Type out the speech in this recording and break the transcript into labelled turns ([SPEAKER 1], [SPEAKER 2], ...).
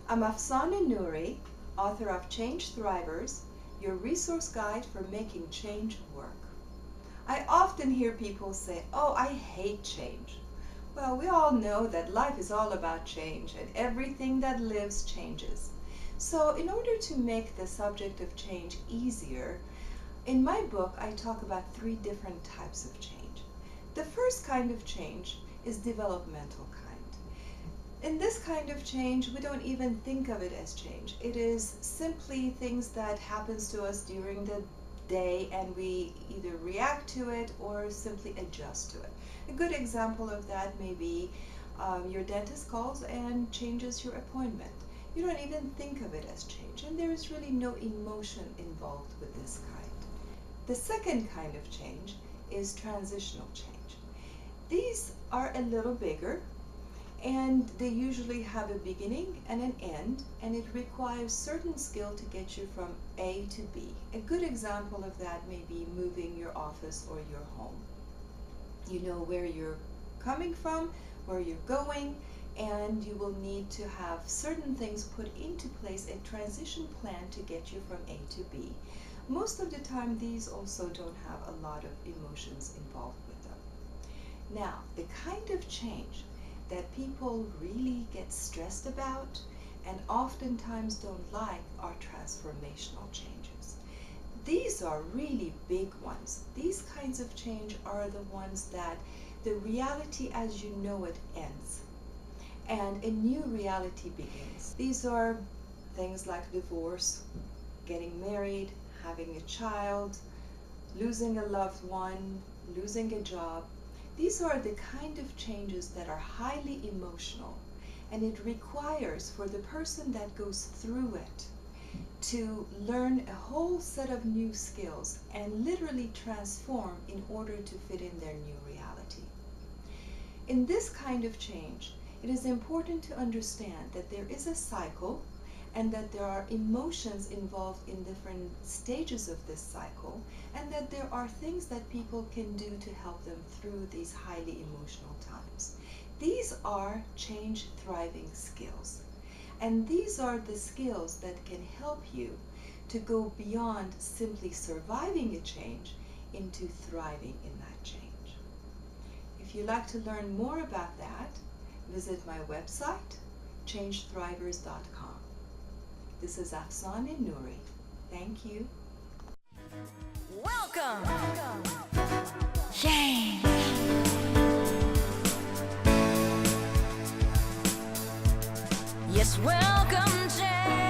[SPEAKER 1] I'm Afsaneh Noori, author of Change Thrivers, your resource guide for making change work. I often hear people say, "Oh, I hate change." Well, we all know that life is all about change and everything that lives changes. So, in order to make the subject of change easier, in my book I talk about three different types of change. The first kind of change is developmental kind. In this kind of change, we don't even think of it as change. It is simply things that happens to us during the day and we either react to it or simply adjust to it. A good example of that may be your dentist calls and changes your appointment. You don't even think of it as change, and there is really no emotion involved with this kind. The second kind of change is transitional change. These are a little bigger, and they usually have a beginning and an end, and it requires certain skill to get you from A to B. A good example of that may be moving your office or your home. You know where you're coming from, where you're going, and you will need to have certain things put into place, a transition plan to get you from A to B. Most of the time, these also don't have a lot of emotions involved with them. Now, the kind of change that people really get stressed about and oftentimes don't like are transformational changes. These are really big ones. These kinds of change are the ones that the reality as you know it ends and a new reality begins. These are things like divorce, getting married, having a child, losing a loved one, losing a job. These are the kind of changes that are highly emotional, and it requires for the person that goes through it to learn a whole set of new skills and literally transform in order to fit in their new reality. In this kind of change, it is important to understand that there is a cycle and that there are emotions involved in different stages of this cycle, and that there are things that people can do to help them through these highly emotional times. These are change thriving skills, and these are the skills that can help you to go beyond simply surviving a change into thriving in that change. If you'd like to learn more about that, visit my website, changethrivers.com. This is Afsaneh Noori. Thank you.
[SPEAKER 2] Welcome. Change. Yes, welcome, change.